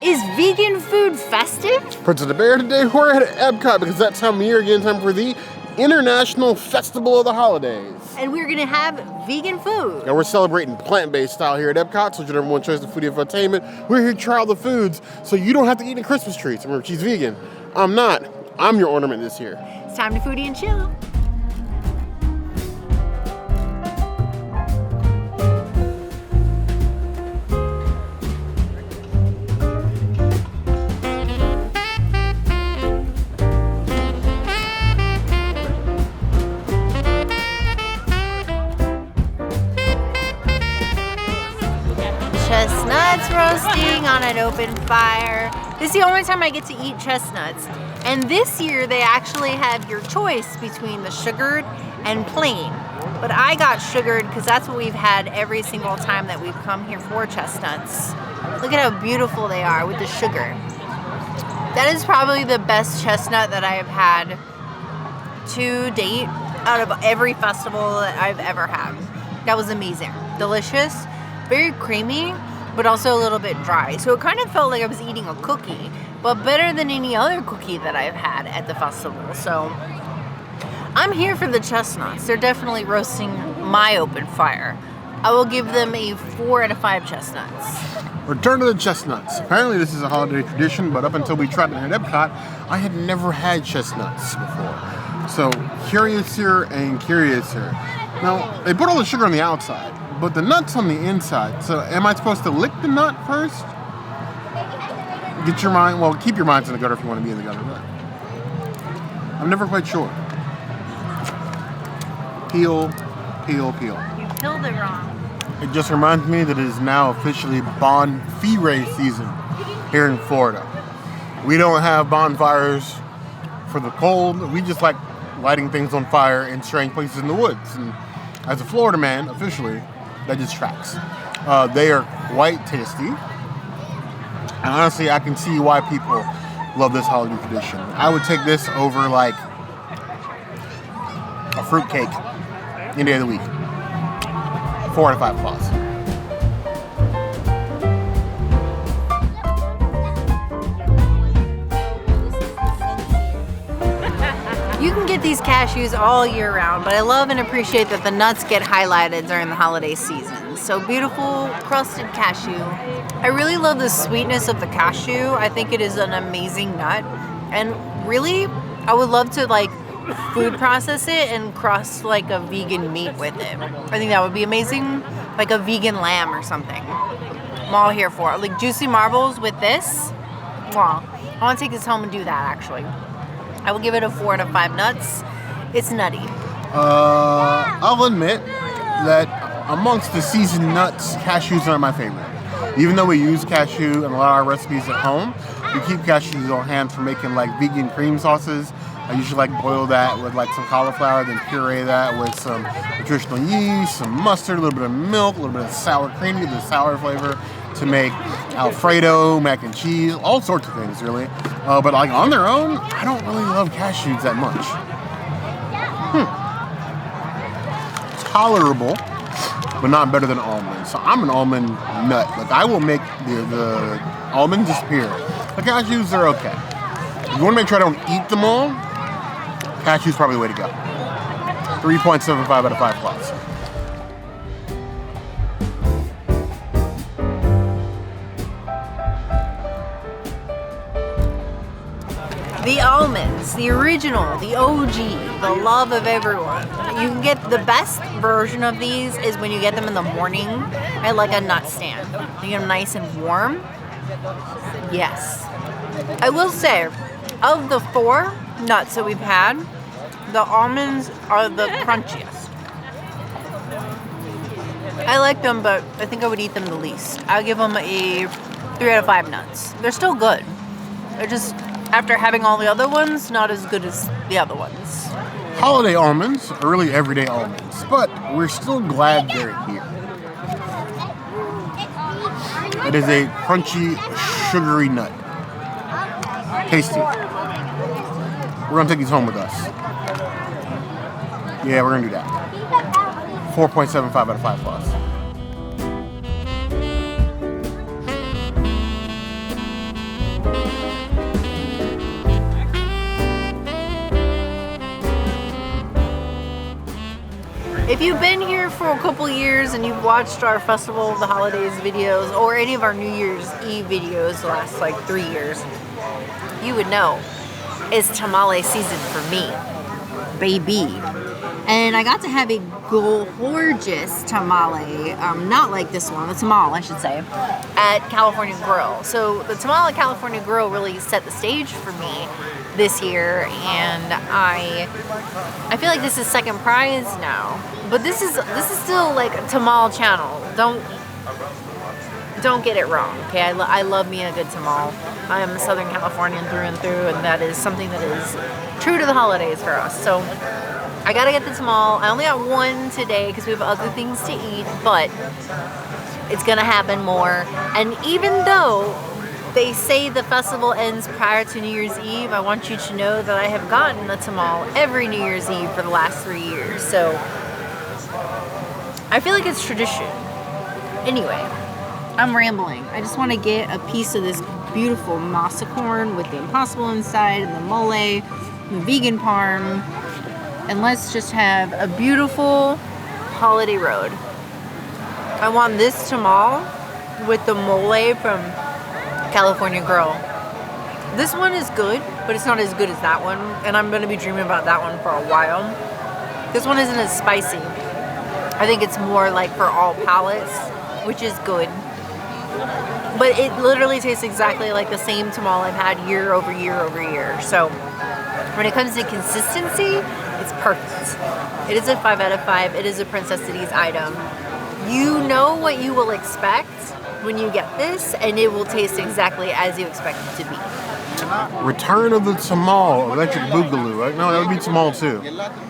Is vegan food festive? Prince of the Bear, today we're at EPCOT because that's time of year again, time for the International Festival of the Holidays. And we're gonna have vegan food. And we're celebrating plant-based style here at EPCOT, so number one choice, the foodie of entertainment. We're here to try all the foods, so you don't have to eat any Christmas trees. Remember, she's vegan. I'm not. I'm your ornament this year. It's time to foodie and chill. Chestnuts roasting on an open fire. This is the only time I get to eat chestnuts. And this year they actually have your choice between the sugared and plain. But I got sugared because that's what we've had every single time that we've come here for chestnuts. Look at how beautiful they are with the sugar. That is probably the best chestnut that I have had to date out of every festival that I've ever had. That was amazing. Delicious. Very creamy, but also a little bit dry. So it kind of felt like I was eating a cookie, but better than any other cookie that I've had at the festival. So I'm here for the chestnuts. They're definitely roasting my open fire. I will give them a 4 out of 5 chestnuts. Return to the chestnuts. Apparently this is a holiday tradition, but up until we tried it at EPCOT, I had never had chestnuts before. So curiouser and curiouser. Now, they put all the sugar on the outside, but the nut's on the inside. So am I supposed to lick the nut first? Get your mind, well, keep your minds in the gutter if you want to be in the gutter, but I'm never quite sure. Peel, peel, peel. You peeled it wrong. It just reminds me that it is now officially bonfire season here in Florida. We don't have bonfires for the cold. We just like lighting things on fire in strange places in the woods. And as a Florida man, officially, that just tracks. They are quite tasty. And honestly, I can see why people love this holiday tradition. I would take this over like a fruitcake any day of the week. 4 out of 5 claws. You can get these cashews all year round, but I love and appreciate that the nuts get highlighted during the holiday season. So beautiful crusted cashew. I really love the sweetness of the cashew. I think it is an amazing nut. And really, I would love to like food process it and crust like a vegan meat with it. I think that would be amazing. Like a vegan lamb or something. I'm all here for it. Like juicy marbles with this. Wow. I want to take this home and do that actually. I will give it a 4 out of 5 nuts. It's nutty. I'll admit that amongst the seasoned nuts, cashews are my favorite. Even though we use cashew in a lot of our recipes at home, we keep cashews on hand for making like vegan cream sauces. I usually like boil that with like some cauliflower, then puree that with some nutritional yeast, some mustard, a little bit of milk, a little bit of sour cream to get the sour flavor to make Alfredo, mac and cheese, all sorts of things really. But like on their own, I don't really love cashews that much. Tolerable, but not better than almonds. So I'm an almond nut. Like I will make the almonds disappear. The cashews are okay. If you want to make sure I don't eat them all, cashews probably the way to go. 3.75 out of 5 claws. The almonds, the original, the OG, the love of everyone. You can get the best version of these is when you get them in the morning at like a nut stand. You get them nice and warm. Yes. I will say, of the 4 nuts that we've had, the almonds are the crunchiest. I like them, but I think I would eat them the least. I'll give them a 3 out of 5 nuts. They're still good. They're just, after having all the other ones, not as good as the other ones. Holiday almonds are really everyday almonds, but we're still glad they're here. It is a crunchy, sugary nut. Tasty. We're gonna take these home with us. Yeah, we're gonna do that. 4.75 out of 5 claws. If you've been here for a couple years and you've watched our Festival of the Holidays videos or any of our New Year's Eve videos the last like 3 years, you would know it's tamale season for me, baby. And I got to have a gorgeous tamale, not like this one, the tamale I should say, at California Grill. So the tamale at California Grill really set the stage for me this year, and I feel like this is second prize now. But this is still like a tamale channel. Don't get it wrong, okay? I love me a good tamale. I am a Southern Californian through and through, and that is something that is true to the holidays for us. So I gotta get the tamale. I only got one today because we have other things to eat, but it's gonna happen more. And even though they say the festival ends prior to New Year's Eve, I want you to know that I have gotten a tamale every New Year's Eve for the last 3 years. So I feel like it's tradition. Anyway, I'm rambling. I just want to get a piece of this beautiful masa corn with the impossible inside and the mole, the vegan parm, and let's just have a beautiful holiday road. I want this tamale with the mole from California Grill. This one is good, but it's not as good as that one, and I'm going to be dreaming about that one for a while. This one isn't as spicy. I think it's more like for all palates, which is good. But it literally tastes exactly like the same tamale I've had year over year over year. So when it comes to consistency, it's perfect. It is a 5 out of 5. It is a Princess Cities item. You know what you will expect when you get this, and it will taste exactly as you expect it to be. Return of the Tamale, Electric Boogaloo, right? No, that would be Tamale 2.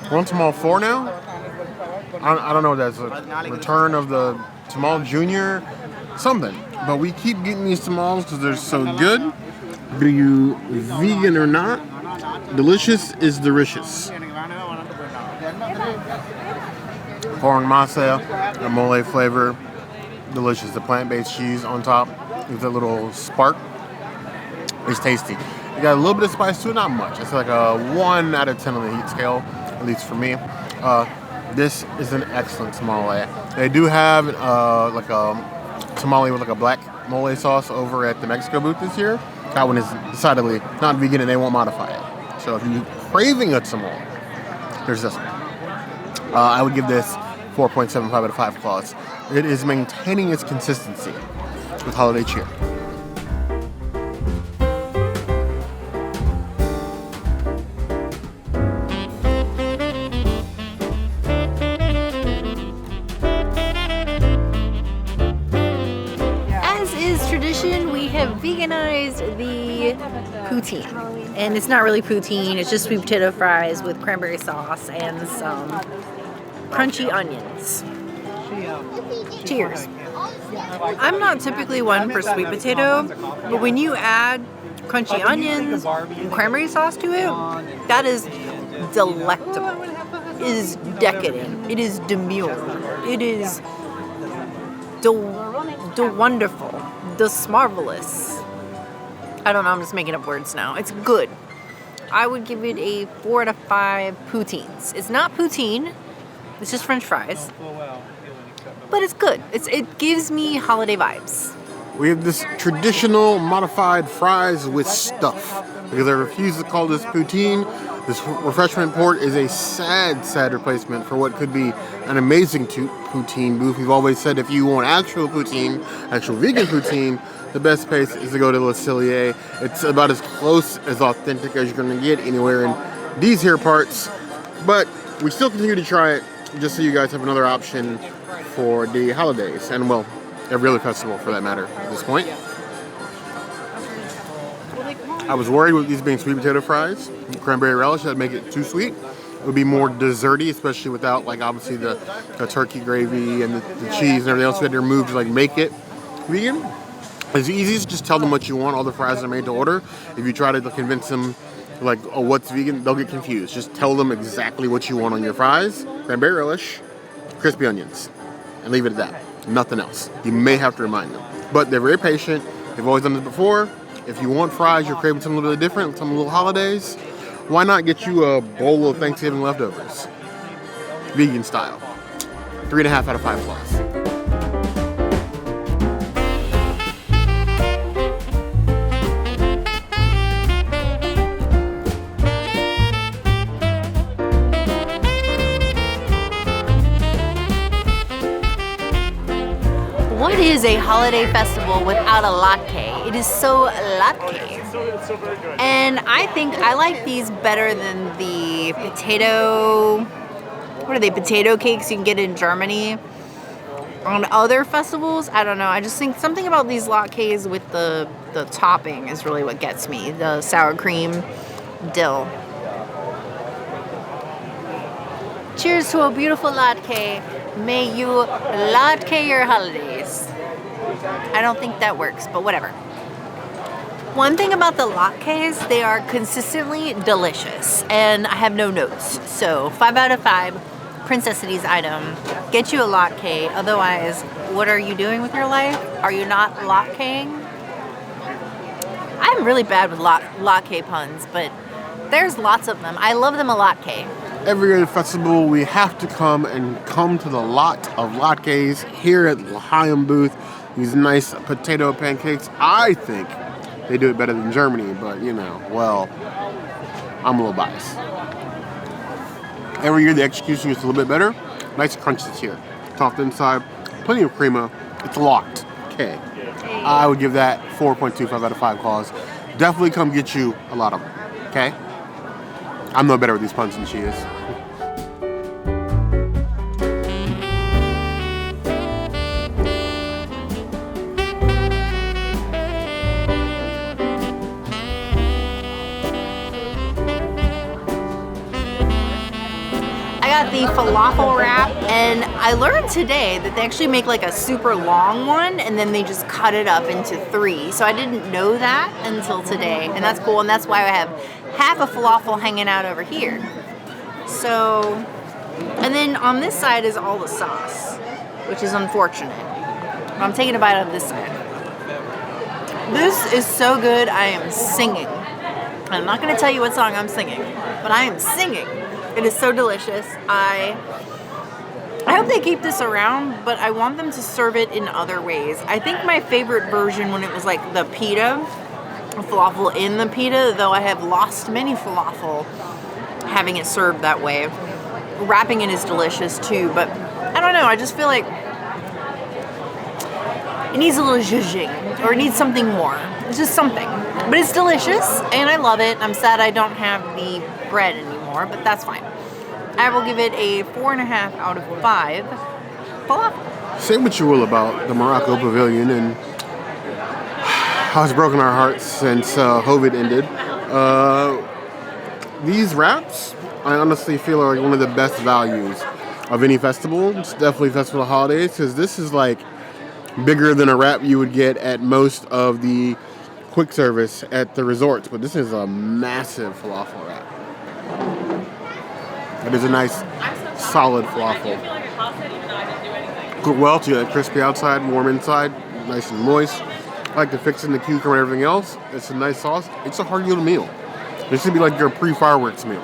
We're on Tamale 4 now? I don't know what that's. Return of the Tamale Junior, something. But we keep getting these tamales because they're so good. Be you vegan or not, delicious is delicious. Corn masa, a mole flavor, delicious. The plant-based cheese on top with a little spark. It's tasty. It got a little bit of spice to it, not much. It's like a 1 out of 10 on the heat scale, at least for me. This is an excellent tamale. They do have like a tamale with like a black mole sauce over at the Mexico booth this year. That one is decidedly not vegan and they won't modify it. So if you're craving a tamale, there's this one. I would give this 4.75 out of 5 claws. It is maintaining its consistency with holiday cheer. Veganized the poutine, and it's not really poutine, it's just sweet potato fries with cranberry sauce and some crunchy onions. Cheers. I'm not typically one for sweet potato, but when you add crunchy onions and cranberry sauce to it, that is delectable. It is decadent. It is demure. It is wonderful. Marvelous. I don't know, I'm just making up words now. It's good. I would give it a 4 out of 5 poutines. It's not poutine, it's just French fries. But it's good. It gives me holiday vibes. We have this traditional modified fries with stuff. Because I refuse to call this poutine. This refreshment port is a sad replacement for what could be an amazing poutine booth. We've always said if you want actual poutine, actual vegan poutine, the best place is to go to Le Cellier. It's about as close as authentic as you're going to get anywhere in these here parts. But we still continue to try it just so you guys have another option for the holidays. And well, every other festival for that matter at this point. I was worried with these being sweet potato fries, cranberry relish, that'd make it too sweet. It would be more desserty, especially without like obviously the turkey gravy and the cheese and everything else you had to remove to like make it vegan. It's easy to just tell them what you want. All the fries are made to order. If you try to convince them like, oh, what's vegan, they'll get confused. Just tell them exactly what you want on your fries. Cranberry relish, crispy onions, and leave it at that. Nothing else. You may have to remind them. But they're very patient. They've always done this before. If you want fries, you're craving something a little bit different, some little holidays, why not get you a bowl of Thanksgiving leftovers? Vegan style. 3.5 out of 5 flaws. What is a holiday festival without a latke? It is so latke. And I think I like these better than the potato, what are they, potato cakes you can get in Germany. On other festivals, I don't know. I just think something about these latkes with the topping is really what gets me. The sour cream, dill. Cheers to a beautiful latke. May you latke your holidays. I don't think that works, but whatever. One thing about the latkes, they are consistently delicious, and I have no notes. So 5 out of 5, Princessity's item. Get you a latke. Otherwise, what are you doing with your life? Are you not latkeing? I'm really bad with latke puns, but there's lots of them. I love them a latke. Every year at the festival, we have to come to the lot of latkes here at L'Chaim booth. These nice potato pancakes. I think they do it better than Germany, but you know, well, I'm a little biased. Every year the execution is a little bit better. Nice crunches here. Soft inside, plenty of crema. It's locked. Okay. I would give that 4.25 out of 5 claws. Definitely come get you a lot of them. Okay? I'm no better with these puns than she is. I got the falafel wrap, and I learned today that they actually make like a super long one and then they just cut it up into 3. So I didn't know that until today, and that's cool, and that's why I have half a falafel hanging out over here. So, and then on this side is all the sauce, which is unfortunate. I'm taking a bite out of this side. This is so good, I am singing. I'm not going to tell you what song I'm singing, but I am singing. It is so delicious. I hope they keep this around, but I want them to serve it in other ways. I think my favorite version when it was like the pita, falafel in the pita, though I have lost many falafel having it served that way. Wrapping it is delicious too, but I don't know, I just feel like it needs a little zhuzhing, or it needs something more. It's just something. But it's delicious, and I love it. I'm sad I don't have the bread anymore, but that's fine. I will give it a 4.5 out of 5 falafel. Say what you will about the Morocco Pavilion, and how it's broken our hearts since COVID ended. These wraps, I honestly feel are like one of the best values of any festival. It's definitely Festival of Holidays, because this is like bigger than a wrap you would get at most of the quick service at the resorts, but this is a massive falafel wrap. It is a nice, solid falafel. Cooked well too, like crispy outside, warm inside, nice and moist. I like the fixing, the cucumber and everything else. It's a nice sauce. It's a hearty little meal. This should be like your pre-fireworks meal.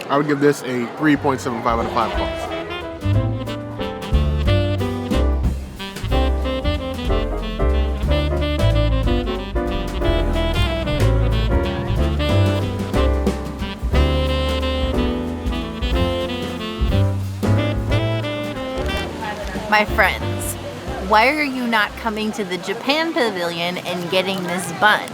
I would give this a 3.75 out of 5 claws. My friends, why are you not coming to the Japan Pavilion and getting this bun?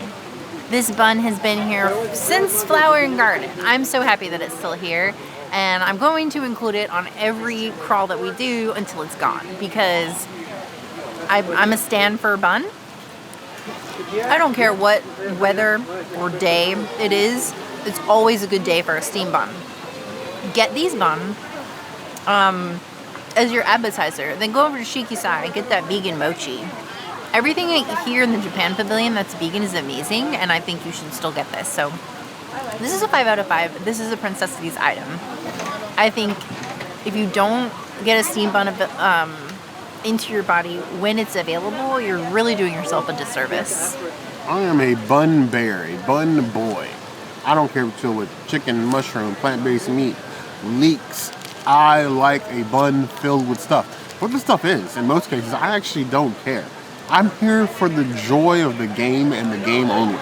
This bun has been here since Flower and Garden. I'm so happy that it's still here, and I'm going to include it on every crawl that we do until it's gone, because I'm a stan for bun. I don't care what weather or day it is, it's always a good day for a steamed bun. Get these bun as your appetizer, then go over to Shikisai and get that vegan mochi. Everything here in the Japan Pavilion that's vegan is amazing, and I think you should still get this. So this is a 5 out of 5. This is a Princessity's item. I think if you don't get a steamed bun into your body when it's available, you're really doing yourself a disservice. I am a bun bear, a bun boy. I don't care if it's filled with chicken, mushroom, plant-based meat, leeks. I like a bun filled with stuff. What the stuff is, in most cases, I actually don't care. I'm here for the joy of the game and the game only.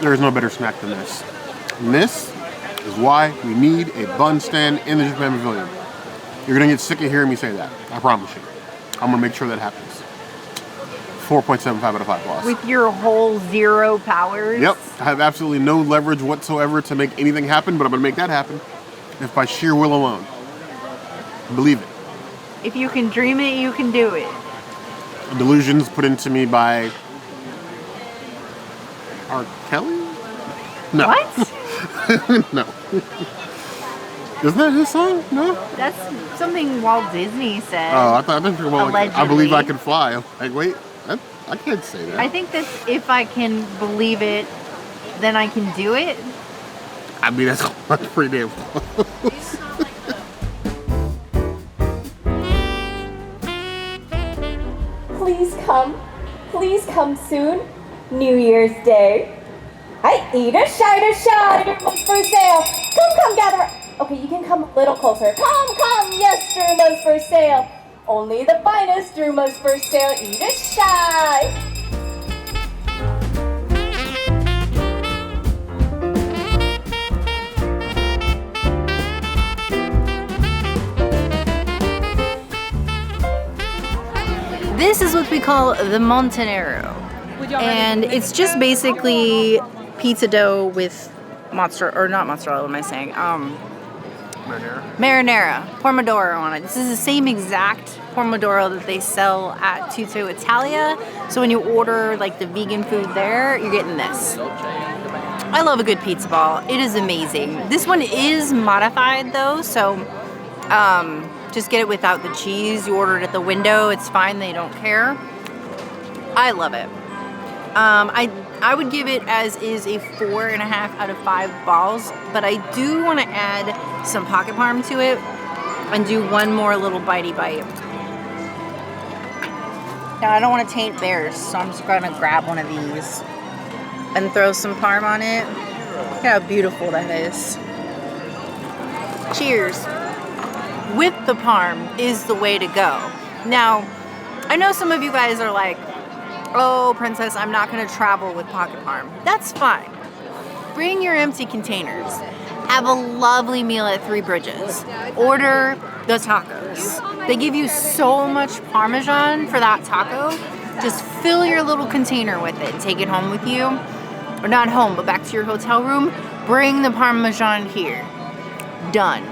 There is no better snack than this. And this is why we need a bun stand in the Japan Pavilion. You're gonna get sick of hearing me say that. I promise you. I'm gonna make sure that happens. 4.75 out of 5 plus. With your whole 0 powers? Yep. I have absolutely no leverage whatsoever to make anything happen, but I'm gonna make that happen. If by sheer will alone. Believe it. If you can dream it, you can do it. Delusions put into me by R. Kelly? No. What? No. Isn't that his song? No? That's something Walt Disney said. Oh, I thought well, like, I believe I can fly. I'm like, wait, I can't say that. I think that's if I can believe it, then I can do it. I mean, that's pretty damn close. Please come soon. New Year's Day. I eat a shiner for sale. Come, gather. Okay, you can come a little closer. Come, yes, Druma's for sale. Only the finest Druma's for sale. Eat a shy. This is what we call the Montanero. And it's just basically pizza dough with mozzarella, or not mozzarella, what am I saying? Marinara, pomodoro on it. This is the same exact pomodoro that they sell at Tutto Italia. So when you order like the vegan food there, you're getting this. I love a good pizza ball. It is amazing. This one is modified though, so just get it without the cheese. You order it at the window. It's fine. They don't care. I love it. I would give it as is a 4.5 out of 5 balls, but I do want to add some pocket parm to it and do one more little bitey bite. Now I don't want to taint theirs, so I'm just going to grab one of these and throw some parm on it. Look how beautiful that is. Cheers. With the parm is the way to go. Now, I know some of you guys are like, oh, Princess, I'm not going to travel with pocket parm. That's fine. Bring your empty containers. Have a lovely meal at Three Bridges. Order the tacos. They give you so much Parmesan for that taco. Just fill your little container with it. Take it home with you. Or not home, but back to your hotel room. Bring the Parmesan here. Done.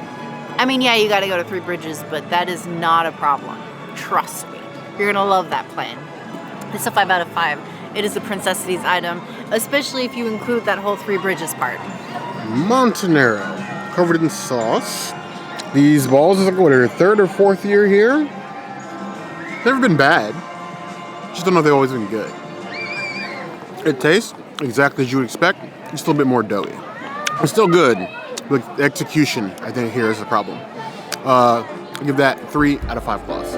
I mean, yeah, you got to go to Three Bridges, but that is not a problem. Trust me. You're going to love that plan. It's a 5 out of 5. It is a Princessities item, especially if you include that whole Three Bridges part. Montanero, covered in sauce. These balls is like, what, their 3rd or 4th year here? Never been bad. Just don't know if they've always been good. It tastes exactly as you would expect. Just a little bit more doughy. It's still good. But the execution, I think, here is the problem. I give that 3 out of 5 plus.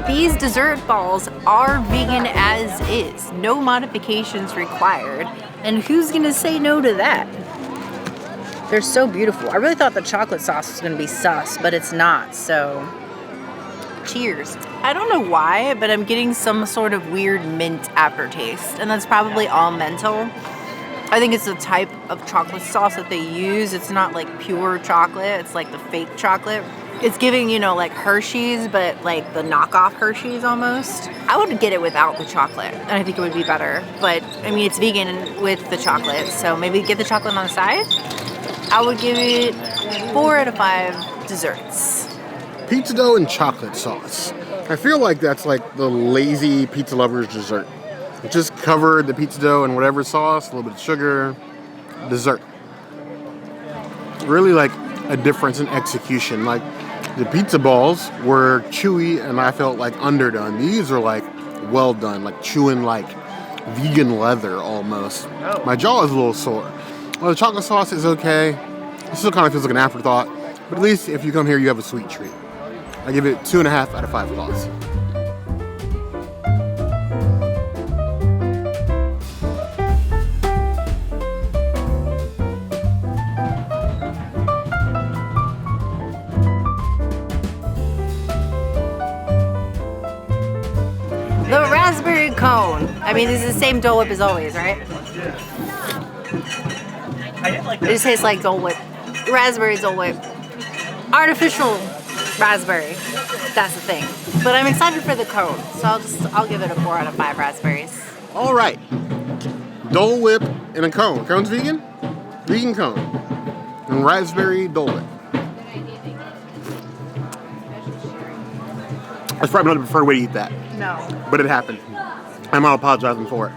These dessert balls are vegan as is. No modifications required. And who's gonna say no to that? They're so beautiful. I really thought the chocolate sauce was gonna be sus, but it's not, so cheers. I don't know why, but I'm getting some sort of weird mint aftertaste, and that's probably all mental. I think it's the type of chocolate sauce that they use. It's not like pure chocolate, it's like the fake chocolate. It's giving, you know, like Hershey's, but like the knockoff Hershey's almost. I would get it without the chocolate, and I think it would be better. But, I mean, it's vegan with the chocolate, so maybe get the chocolate on the side. I would give it 4 out of 5 desserts. Pizza dough and chocolate sauce. I feel like that's like the lazy pizza lover's dessert. Just cover the pizza dough in whatever sauce, a little bit of sugar, dessert. Really like a difference in execution. Like the pizza balls were chewy and I felt like underdone. These are like well done, like chewing like vegan leather almost. My jaw is a little sore. Well, the chocolate sauce is okay. It still kind of feels like an afterthought, but at least if you come here, you have a sweet treat. I give it 2.5 out of 5 claws. The raspberry cone. I mean, this is the same Dole Whip as always, right? It just tastes like Dole Whip. Raspberry Dole Whip. Artificial raspberry. That's the thing. But I'm excited for the cone, so I'll give it a 4 out of 5 raspberries. All right. Dole Whip in a cone. Cone's vegan? Vegan cone. And raspberry Dole Whip. That's probably not the preferred way to eat that. No. But it happened. I'm not apologizing for it.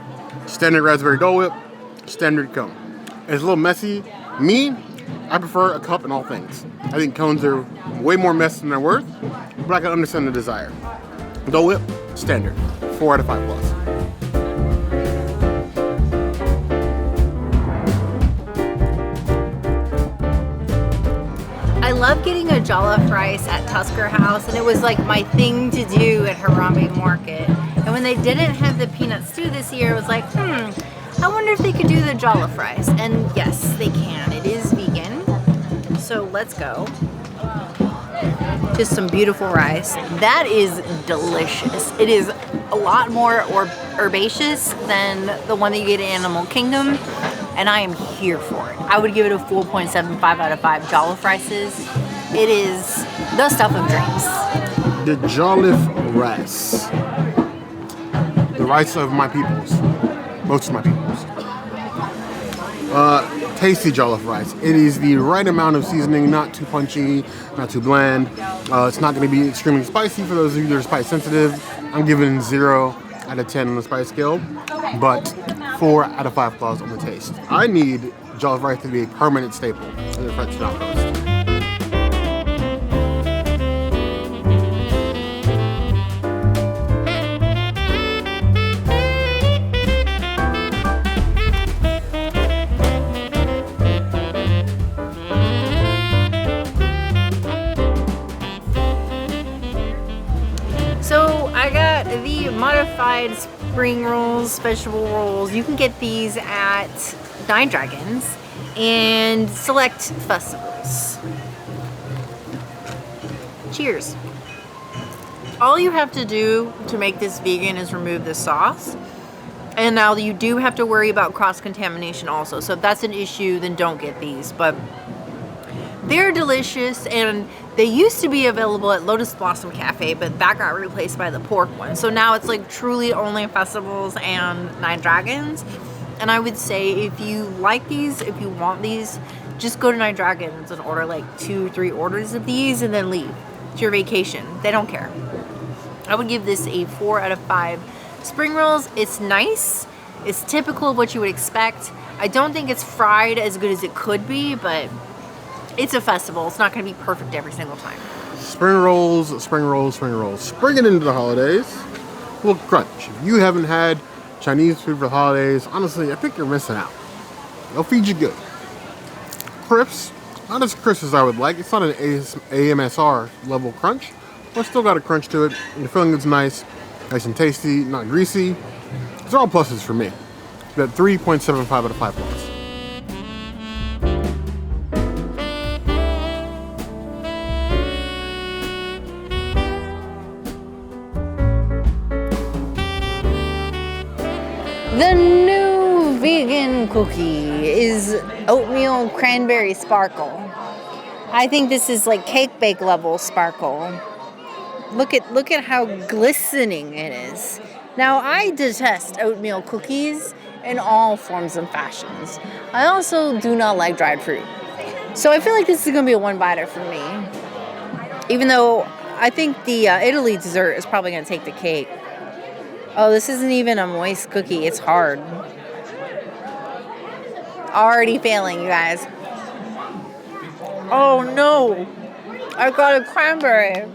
Standard raspberry Dole Whip, standard cone. It's a little messy. Me, I prefer a cup in all things. I think cones are way more messy than they're worth, but I can understand the desire. Dole Whip, standard. 4 out of 5 plus. I love getting a jollof rice at Tusker House, and it was like my thing to do at Harambe Market. And when they didn't have the peanut stew this year, it was like, I wonder if they could do the jollof rice. And yes, they can. It is vegan. So let's go. Just some beautiful rice. That is delicious. It is a lot more herbaceous than the one that you get in Animal Kingdom, and I am here for it. I would give it a 4.75 out of 5 jollof rices. It is the stuff of dreams. The jollof rice. The rice of my peoples. Most of my peoples. Tasty jollof rice. It is the right amount of seasoning, not too punchy, not too bland. It's not going to be extremely spicy for those of you that are spice sensitive. I'm giving 0 out of 10 on the spice scale, but 4 out of 5 claws on the taste. I need jollof rice to be a permanent staple in the French Outpost. Modified spring rolls, vegetable rolls. You can get these at Nine Dragons and select festivals. Cheers. All you have to do to make this vegan is remove the sauce. And now you do have to worry about cross-contamination also. So if that's an issue, then don't get these. But they're delicious, and they used to be available at Lotus Blossom Cafe, but that got replaced by the pork one. So now it's like truly only festivals and Nine Dragons. And I would say if you like these, if you want these, just go to Nine Dragons and order like 2-3 orders of these and then leave. It's your vacation. They don't care. I would give this a 4 out of 5 spring rolls. It's nice. It's typical of what you would expect. I don't think it's fried as good as it could be, but it's a festival. It's not going to be perfect every single time. Spring rolls, spring rolls, spring rolls. Springing into the holidays. Well, crunch. If you haven't had Chinese food for the holidays, honestly, I think you're missing out. They'll feed you good. Crisp. Not as crisp as I would like. It's not an AMSR level crunch, but still got a crunch to it. And the filling is nice and tasty, not greasy. These are all pluses for me. That 3.75 out of 5 plus. The new vegan cookie is oatmeal cranberry sparkle. I think this is like cake bake level sparkle. Look at how glistening it is. Now, I detest oatmeal cookies in all forms and fashions. I also do not like dried fruit. So I feel like this is going to be a one-biter for me. Even though I think the Italy dessert is probably going to take the cake. Oh, this isn't even a moist cookie. It's hard. Already failing, you guys. Oh, no. I got a cranberry.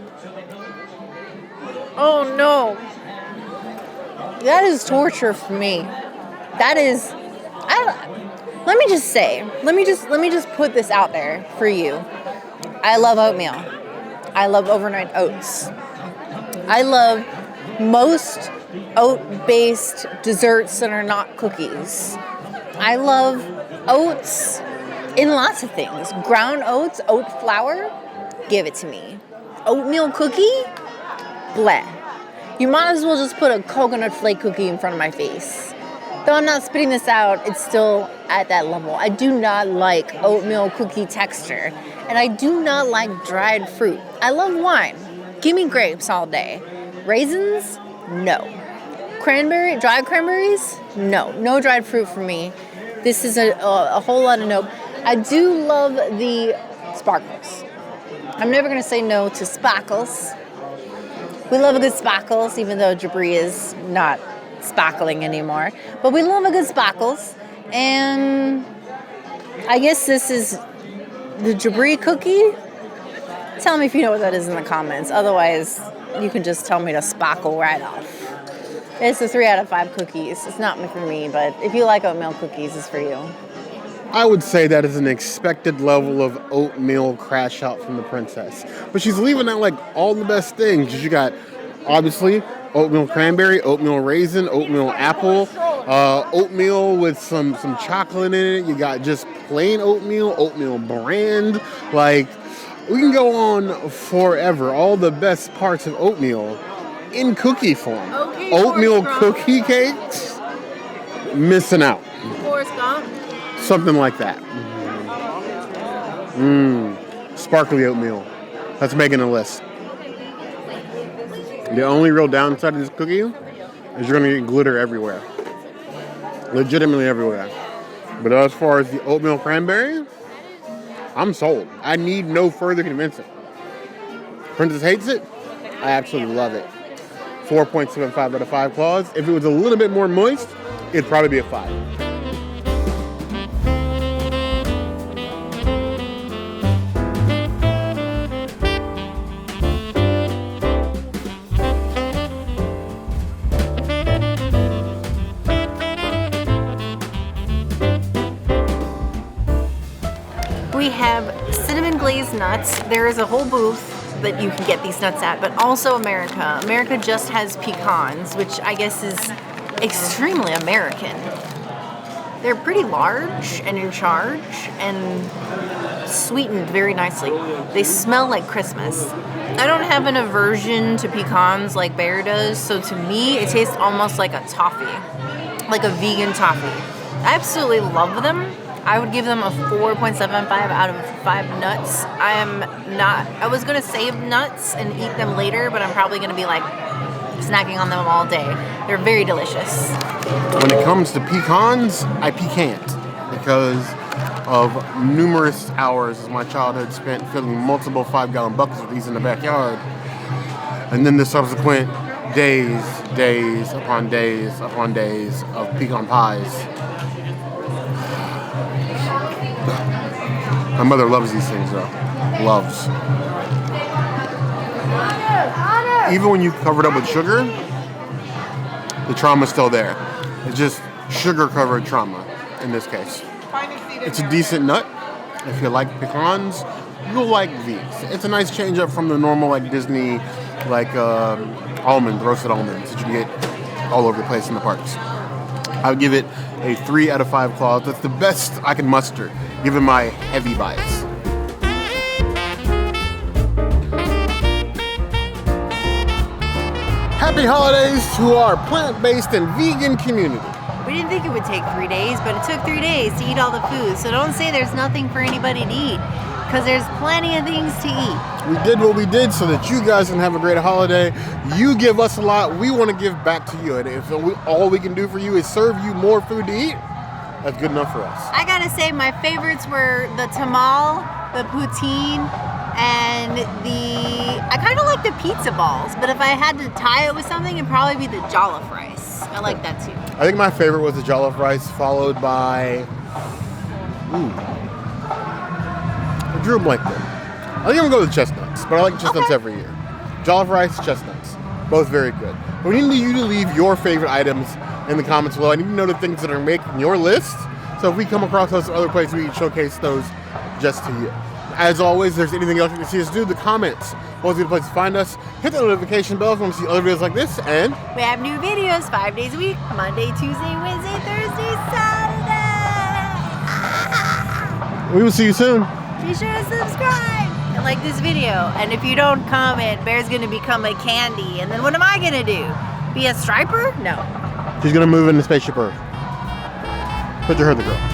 Oh, no. That is torture for me. That is... let me just say, let me just put this out there for you. I love oatmeal. I love overnight oats. I love most oat-based desserts that are not cookies. I love oats in lots of things. Ground oats, oat flour, give it to me. Oatmeal cookie, bleh. You might as well just put a coconut flake cookie in front of my face. Though I'm not spitting this out, it's still at that level. I do not like oatmeal cookie texture, and I do not like dried fruit. I love wine. Give me grapes all day. Raisins? No. Dried cranberries? No. No dried fruit for me. This is a whole lot of no. I do love the sparkles. I'm never going to say no to sparkles. We love a good sparkles, even though Jabri is not sparkling anymore. But we love a good sparkles. And I guess this is the Jabri cookie. Tell me if you know what that is in the comments. Otherwise, you can just tell me to sparkle right off. It's a 3 out of 5 cookies. It's not for me, but if you like oatmeal cookies, it's for you. I would say that is an expected level of oatmeal crash out from the princess. But she's leaving out like all the best things. You got, obviously, oatmeal cranberry, oatmeal raisin, oatmeal apple, oatmeal with some chocolate in it. You got just plain oatmeal, oatmeal bran. Like, we can go on forever. All the best parts of oatmeal in cookie form. Okay, oatmeal cookie cakes, missing out. Forrest Gump. Something like that. Sparkly oatmeal. That's making a list. The only real downside of this cookie is you're going to get glitter everywhere. Legitimately everywhere. But as far as the oatmeal cranberry, I'm sold. I need no further convincing. Princess hates it. I absolutely love it. 4.75 out of 5 claws. If it was a little bit more moist, it'd probably be a 5. We have cinnamon-glazed nuts. There is a whole booth that you can get these nuts at, but also America. America just has pecans, which I guess is extremely American. They're pretty large and in charge and sweetened very nicely. They smell like Christmas. I don't have an aversion to pecans like Bear does, so to me it tastes almost like a toffee, like a vegan toffee. I absolutely love them. I would give them a 4.75 out of 5 nuts. I was going to save nuts and eat them later, but I'm probably going to be like snacking on them all day. They're very delicious. When it comes to pecans, I pecant because of numerous hours of my childhood spent filling multiple 5-gallon buckets of these in the backyard. And then the subsequent days upon days of pecan pies. My mother loves these things, though. Loves. Even when you cover it up with sugar, the trauma's still there. It's just sugar-covered trauma, in this case. It's a decent nut. If you like pecans, you'll like these. It's a nice change up from the normal, like, Disney, like, almonds, roasted almonds that you get all over the place in the parks. I would give it a 3 out of 5 claws. That's the best I can muster, given my heavy bias. Happy holidays to our plant-based and vegan community. We didn't think it would take 3 days, but it took 3 days to eat all the food. So don't say there's nothing for anybody to eat, because there's plenty of things to eat. We did what we did so that you guys can have a great holiday. You give us a lot. We want to give back to you. And if all we can do for you is serve you more food to eat, that's good enough for us. I gotta say, my favorites were the Tamale, the Poutine, and I kind of like the pizza balls. But if I had to tie it with something, it'd probably be the jollof rice. I like that too. I think my favorite was the jollof rice, followed by... I drew a blank there. I think I'm going to go with chestnuts, but I like chestnuts every year. Jollof rice, chestnuts. Both very good. But we need you to leave your favorite items in the comments below. I need to know the things that are making your list So if we come across those other places, we can showcase those just to you. As always, if there's anything else you can see us do, the comments. What's the place to find us? Hit the notification bell if you want to see other videos like this, and we have new videos 5 days a week, Monday, Tuesday, Wednesday, Thursday, Saturday. we will see you soon. Be sure to subscribe and like this video. And if you don't comment, Bear's gonna become a candy. And then what am I gonna do? Be a striper? No. She's gonna move in the spaceship Earth. Put your hair in the girl.